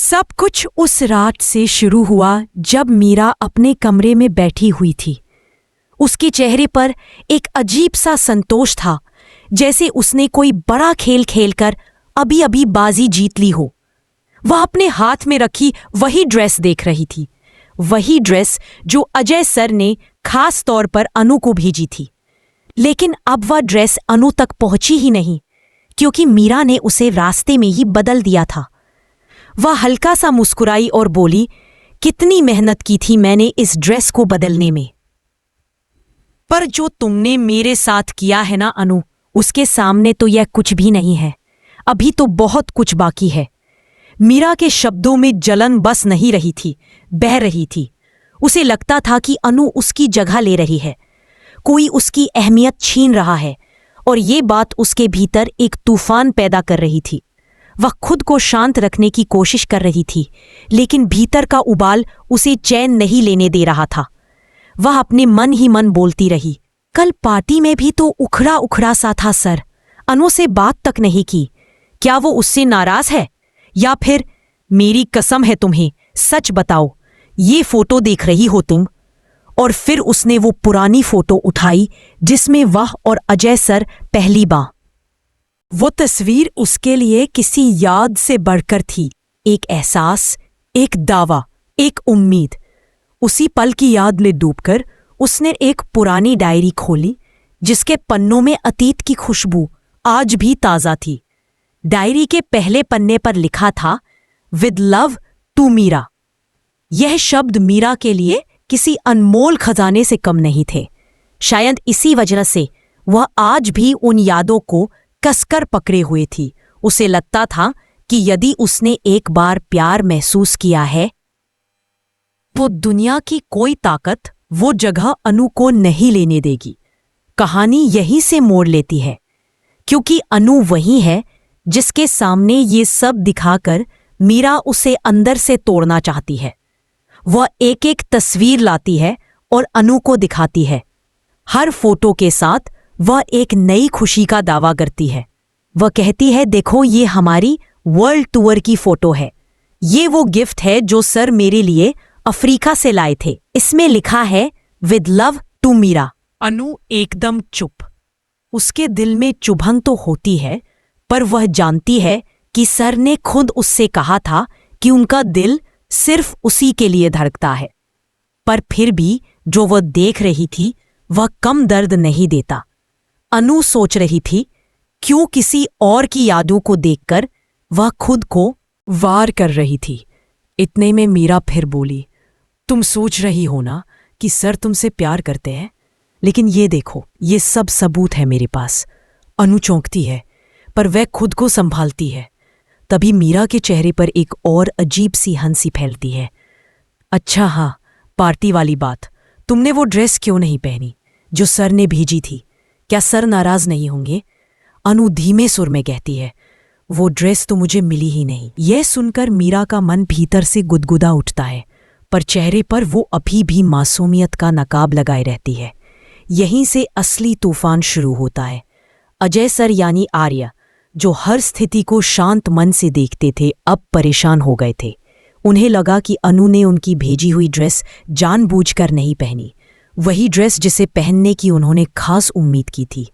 सब कुछ उस रात से शुरू हुआ जब मीरा अपने कमरे में बैठी हुई थी। उसके चेहरे पर एक अजीब सा संतोष था, जैसे उसने कोई बड़ा खेल खेलकर अभी अभी बाजी जीत ली हो। वह अपने हाथ में रखी वही ड्रेस देख रही थी, वही ड्रेस जो अजय सर ने खास तौर पर अनु को भेजी थी। लेकिन अब वह ड्रेस अनु तक पहुंची ही नहीं, क्योंकि मीरा ने उसे रास्ते में ही बदल दिया था। वह हल्का सा मुस्कुराई और बोली, कितनी मेहनत की थी मैंने इस ड्रेस को बदलने में, पर जो तुमने मेरे साथ किया है ना अनु, उसके सामने तो यह कुछ भी नहीं है। अभी तो बहुत कुछ बाकी है। मीरा के शब्दों में जलन बस नहीं रही थी, बह रही थी। उसे लगता था कि अनु उसकी जगह ले रही है, कोई उसकी अहमियत छीन रहा है, और ये बात उसके भीतर एक तूफान पैदा कर रही थी। वह खुद को शांत रखने की कोशिश कर रही थी, लेकिन भीतर का उबाल उसे चैन नहीं लेने दे रहा था। वह अपने मन ही मन बोलती रही, कल पार्टी में भी तो उखड़ा उखड़ा सा था सर, अनु से बात तक नहीं की। क्या वो उससे नाराज है, या फिर मेरी कसम है तुम्हें, सच बताओ, ये फोटो देख रही हो तुम? और फिर उसने वो पुरानी फोटो उठाई जिसमें वह और अजय सर पहली बार। वो तस्वीर उसके लिए किसी याद से बढ़कर थी, एक एहसास, एक दावा, एक उम्मीद। उसी पल की याद में डूबकर उसने एक पुरानी डायरी खोली, जिसके पन्नों में अतीत की खुशबू आज भी ताज़ा थी। डायरी के पहले पन्ने पर लिखा था, विद लव टू मीरा। यह शब्द मीरा के लिए किसी अनमोल खजाने से कम नहीं थे। शायद इसी वजह से वह आज भी उन यादों को कसकर पकड़े हुए थी। उसे लगता था कि यदि उसने एक बार प्यार महसूस किया है, तो दुनिया की कोई ताकत वो जगह अनु को नहीं लेने देगी। कहानी यहीं से मोड़ लेती है, क्योंकि अनु वही है जिसके सामने ये सब दिखाकर मीरा उसे अंदर से तोड़ना चाहती है। वह एक एक तस्वीर लाती है और अनु को दिखाती है। हर फोटो के साथ वह एक नई खुशी का दावा करती है। वह कहती है, देखो ये हमारी वर्ल्ड टूर की फोटो है, ये वो गिफ्ट है जो सर मेरे लिए अफ्रीका से लाए थे। इसमें लिखा है, विद लव टू मीरा। अनु एकदम चुप। उसके दिल में चुभन तो होती है, पर वह जानती है कि सर ने खुद उससे कहा था कि उनका दिल सिर्फ उसी के लिए धड़कता है। पर फिर भी जो वह देख रही थी वह कम दर्द नहीं देता। अनु सोच रही थी, क्यों किसी और की यादों को देखकर वह खुद को वार कर रही थी। इतने में मीरा फिर बोली, तुम सोच रही हो ना कि सर तुमसे प्यार करते हैं, लेकिन ये देखो, ये सब सबूत है मेरे पास। अनु चौंकती है, पर वह खुद को संभालती है। तभी मीरा के चेहरे पर एक और अजीब सी हंसी फैलती है। अच्छा हाँ, पार्टी वाली बात, तुमने वो ड्रेस क्यों नहीं पहनी जो सर ने भेजी थी? क्या सर नाराज नहीं होंगे? अनु धीमे सुर में कहती है, वो ड्रेस तो मुझे मिली ही नहीं। यह सुनकर मीरा का मन भीतर से गुदगुदा उठता है, पर चेहरे पर वो अभी भी मासूमियत का नकाब लगाए रहती है। यहीं से असली तूफान शुरू होता है। अजय सर यानी आर्य, जो हर स्थिति को शांत मन से देखते थे, अब परेशान हो गए थे। उन्हें लगा कि अनु ने उनकी भेजी हुई ड्रेस जानबूझकर नहीं पहनी, वही ड्रेस जिसे पहनने की उन्होंने खास उम्मीद की थी।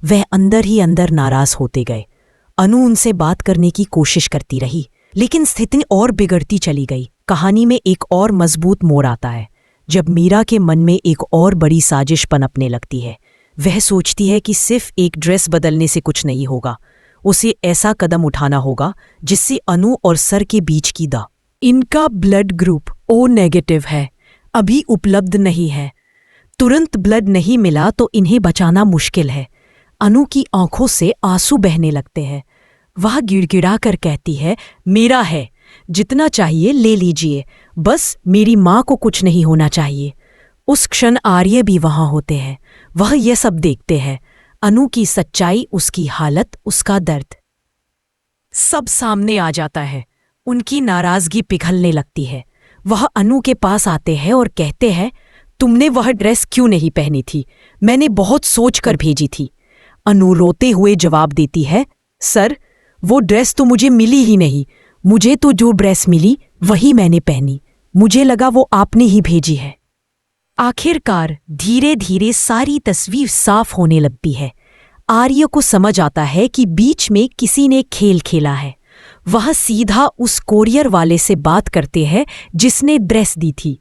वह अंदर ही अंदर नाराज होते गए। अनु उनसे बात करने की कोशिश करती रही, लेकिन स्थिति और बिगड़ती चली गई। कहानी में एक और मजबूत मोड़ आता है, जब मीरा के मन में एक और बड़ी साजिश पनपने लगती है। वह सोचती है कि सिर्फ एक ड्रेस बदलने से कुछ नहीं होगा, उसे ऐसा कदम उठाना होगा जिससे अनु और सर के बीच की इनका ब्लड ग्रुप ओ नेगेटिव है, अभी उपलब्ध नहीं है। तुरंत ब्लड नहीं मिला तो इन्हें बचाना मुश्किल है। अनु की आंखों से आंसू बहने लगते हैं। वह गिड़गिड़ा कर कहती है, मेरा है, जितना चाहिए ले लीजिए, बस मेरी माँ को कुछ नहीं होना चाहिए। उस क्षण आर्य भी वहां होते हैं। वह यह सब देखते हैं, अनु की सच्चाई, उसकी हालत, उसका दर्द, सब सामने आ जाता है। उनकी नाराजगी पिघलने लगती है। वह अनु के पास आते हैं और कहते हैं, तुमने वह ड्रेस क्यों नहीं पहनी थी? मैंने बहुत सोच कर भेजी थी। अनु रोते हुए जवाब देती है, सर वो ड्रेस तो मुझे मिली ही नहीं, मुझे तो जो ड्रेस मिली वही मैंने पहनी, मुझे लगा वो आपने ही भेजी है। आखिरकार धीरे धीरे सारी तस्वीर साफ होने लगती है। आर्य को समझ आता है कि बीच में किसी ने खेल खेला है। वह सीधा उस कोरियर वाले से बात करते हैं जिसने ड्रेस दी थी।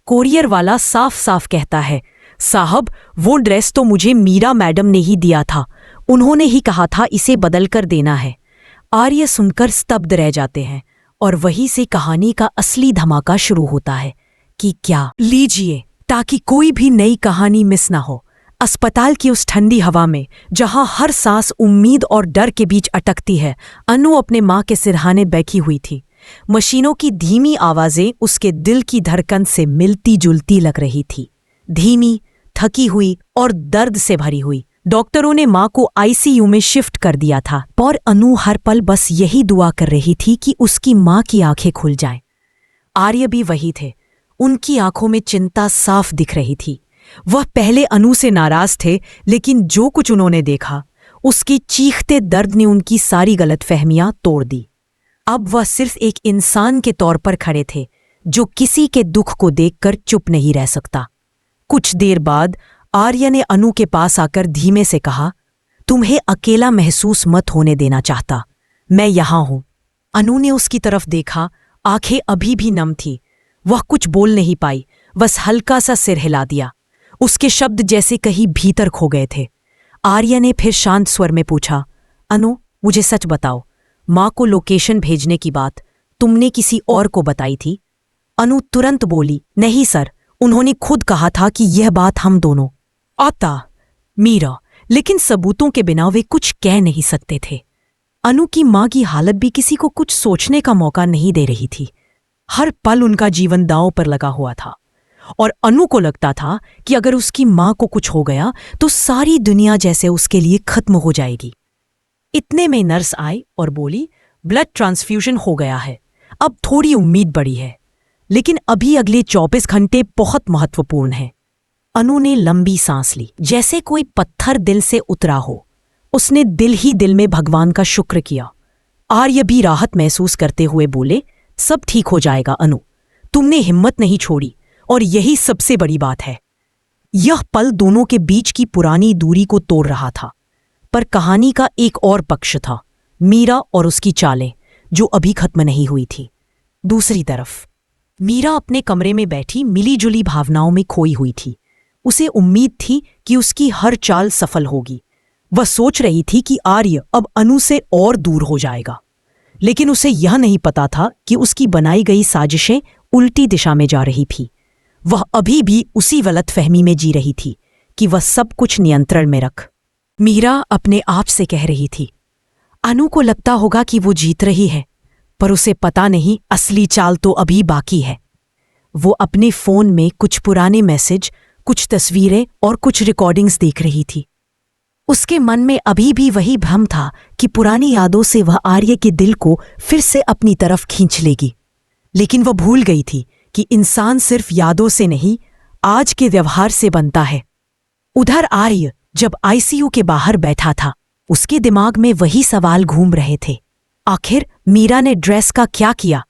कोरियर वाला साफ साफ कहता है, साहब वो ड्रेस तो मुझे मीरा मैडम ने ही दिया था, उन्होंने ही कहा था इसे बदल कर देना है। आर्य सुनकर स्तब्ध रह जाते हैं और वहीं से कहानी का असली धमाका शुरू होता है कि क्या लीजिए ताकि कोई भी नई कहानी मिस ना हो। अस्पताल की उस ठंडी हवा में जहां हर सांस उम्मीद और डर के बीच अटकती है, अनु अपने मां के सिरहाने बैठी हुई थी। मशीनों की धीमी आवाजें उसके दिल की धड़कन से मिलती जुलती लग रही थी, धीमी, थकी हुई और दर्द से भरी हुई। डॉक्टरों ने मां को आईसीयू में शिफ्ट कर दिया था और अनु हर पल बस यही दुआ कर रही थी कि उसकी मां की आंखें खुल जाएं। आर्य भी वही थे, उनकी आंखों में चिंता साफ दिख रही थी। वह पहले अनु से नाराज थे, लेकिन जो कुछ उन्होंने देखा उसके चीखते दर्द ने उनकी सारी गलतफहमियां तोड़ दी। अब वह सिर्फ एक इंसान के तौर पर खड़े थे जो किसी के दुख को देखकर चुप नहीं रह सकता। कुछ देर बाद आर्य ने अनु के पास आकर धीमे से कहा, तुम्हें अकेला महसूस मत होने देना चाहता, मैं यहां हूं। अनु ने उसकी तरफ देखा, आंखें अभी भी नम थी। वह कुछ बोल नहीं पाई, बस हल्का सा सिर हिला दिया। उसके शब्द जैसे कहीं भीतर खो गए थे। आर्य ने फिर शांत स्वर में पूछा, अनु मुझे सच बताओ, मां को लोकेशन भेजने की बात तुमने किसी और को बताई थी? अनु तुरंत बोली, नहीं सर, उन्होंने खुद कहा था कि यह बात हम दोनों। आता मीरा, लेकिन सबूतों के बिना वे कुछ कह नहीं सकते थे। अनु की मां की हालत भी किसी को कुछ सोचने का मौका नहीं दे रही थी। हर पल उनका जीवन दांव पर लगा हुआ था और अनु को लगता था कि अगर उसकी मां को कुछ हो गया तो सारी दुनिया जैसे उसके लिए खत्म हो जाएगी। इतने में नर्स आई और बोली, ब्लड ट्रांसफ्यूजन हो गया है, अब थोड़ी उम्मीद बढ़ी है, लेकिन अभी अगले 24 घंटे बहुत महत्वपूर्ण हैं। अनु ने लंबी सांस ली, जैसे कोई पत्थर दिल से उतरा हो। उसने दिल ही दिल में भगवान का शुक्र किया। आर्य भी राहत महसूस करते हुए बोले, सब ठीक हो जाएगा अनु, तुमने हिम्मत नहीं छोड़ी और यही सबसे बड़ी बात है। यह पल दोनों के बीच की पुरानी दूरी को तोड़ रहा था, पर कहानी का एक और पक्ष था, मीरा और उसकी चालें जो अभी खत्म नहीं हुई थी। दूसरी तरफ मीरा अपने कमरे में बैठी मिली जुली भावनाओं में खोई हुई थी। उसे उम्मीद थी कि उसकी हर चाल सफल होगी। वह सोच रही थी कि आर्य अब अनु से और दूर हो जाएगा, लेकिन उसे यह नहीं पता था कि उसकी बनाई गई साजिशें उल्टी दिशा में जा रही थी। वह अभी भी उसी गलतफहमी में जी रही थी कि वह सब कुछ नियंत्रण में रख। मीरा अपने आप से कह रही थी, अनु को लगता होगा कि वो जीत रही है, पर उसे पता नहीं असली चाल तो अभी बाकी है। वो अपने फोन में कुछ पुराने मैसेज, कुछ तस्वीरें और कुछ रिकॉर्डिंग्स देख रही थी। उसके मन में अभी भी वही भ्रम था कि पुरानी यादों से वह आर्य के दिल को फिर से अपनी तरफ खींच लेगी, लेकिन वह भूल गई थी कि इंसान सिर्फ यादों से नहीं, आज के व्यवहार से बनता है। उधर आर्य जब आईसीयू के बाहर बैठा था, उसके दिमाग में वही सवाल घूम रहे थे। आखिर मीरा ने ड्रेस का क्या किया?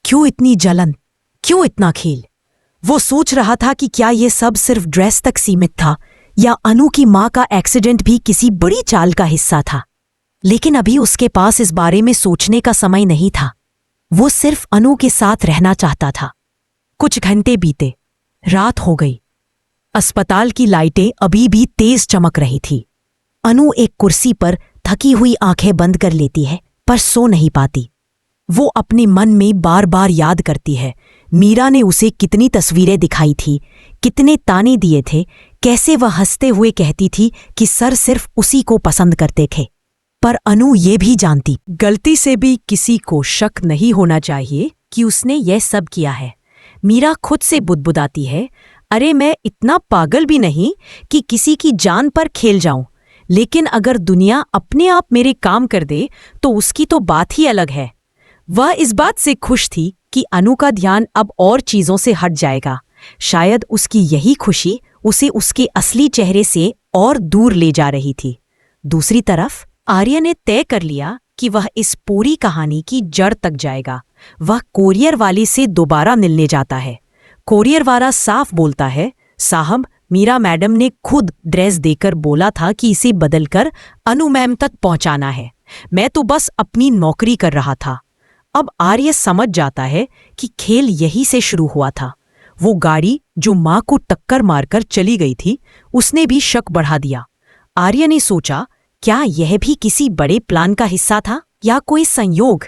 क्यों इतनी जलन? क्यों इतना खेल? वो सोच रहा था कि क्या ये सब सिर्फ ड्रेस तक सीमित था या अनु की मां का एक्सीडेंट भी किसी बड़ी चाल का हिस्सा था। लेकिन अभी उसके पास इस बारे में सोचने का समय नहीं था। वो सिर्फ अनु के साथ रहना चाहता था। कुछ घंटे बीते, रात हो गई। अस्पताल की लाइटें अभी भी तेज चमक रही थी। अनु एक कुर्सी पर थकी हुई आंखें बंद कर लेती है, पर सो नहीं पाती। वो अपने मन में बार बार याद करती है, मीरा ने उसे कितनी तस्वीरें दिखाई थी, कितने ताने दिए थे, कैसे वह हंसते हुए कहती थी कि सर सिर्फ उसी को पसंद करते थे। पर अनु ये भी जानती, गलती से भी किसी को शक नहीं होना चाहिए कि उसने यह सब किया है। मीरा खुद से बुदबुदाती है, अरे मैं इतना पागल भी नहीं कि किसी की जान पर खेल जाऊं, लेकिन अगर दुनिया अपने आप मेरे काम कर दे तो उसकी तो बात ही अलग है। वह इस बात से खुश थी कि अनु का ध्यान अब और चीजों से हट जाएगा। शायद उसकी यही खुशी उसे उसके असली चेहरे से और दूर ले जा रही थी। दूसरी तरफ आर्य ने तय कर लिया कि वह इस पूरी कहानी की जड़ तक जाएगा। वह कोरियर वाले से दोबारा मिलने जाता है। कोरियर वाला साफ बोलता है, साहब, मीरा मैडम ने खुद ड्रेस देकर बोला था कि इसे बदलकर अनु मैम तक पहुंचाना है। मैं तो बस अपनी नौकरी कर रहा था। अब आर्य समझ जाता है कि खेल यही से शुरू हुआ था। वो गाड़ी जो मां को टक्कर मारकर चली गई थी, उसने भी शक बढ़ा दिया। आर्य ने सोचा, क्या यह भी किसी बड़े प्लान का हिस्सा था या कोई संयोग?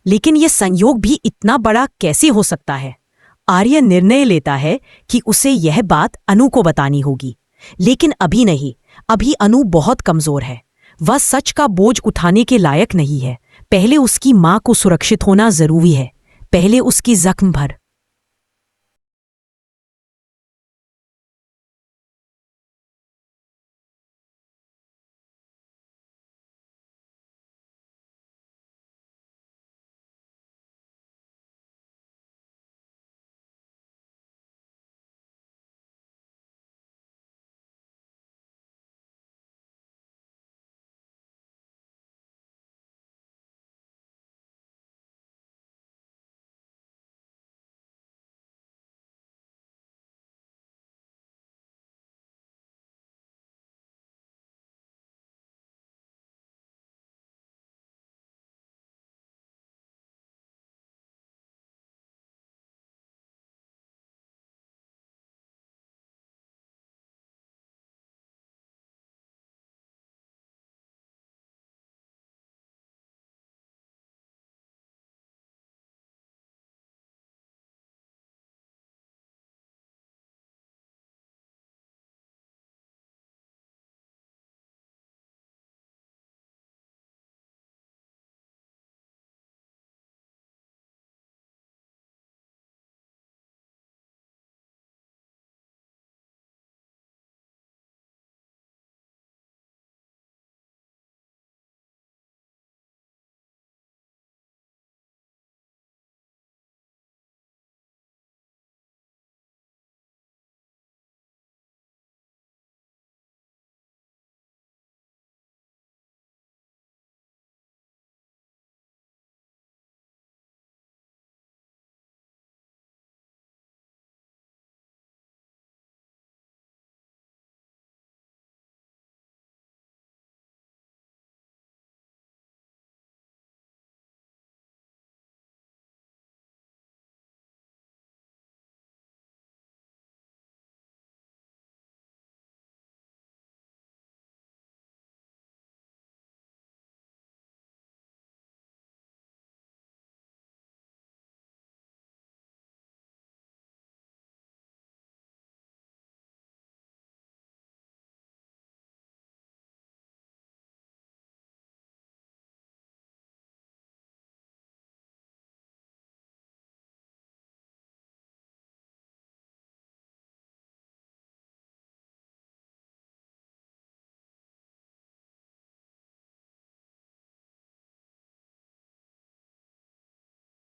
लेकिन यह संयोग भी इतना बड़ा कैसे हो सकता है? आर्य निर्णय लेता है कि उसे यह बात अनु को बतानी होगी। लेकिन अभी नहीं, अभी अनु बहुत कमजोर है। वह सच का बोझ उठाने के लायक नहीं है। पहले उसकी मां को सुरक्षित होना जरूरी है। पहले उसकी जख्म भर।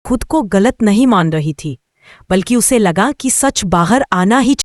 खुद को गलत नहीं मान रही थी, बल्कि उसे लगा कि सच बाहर आना ही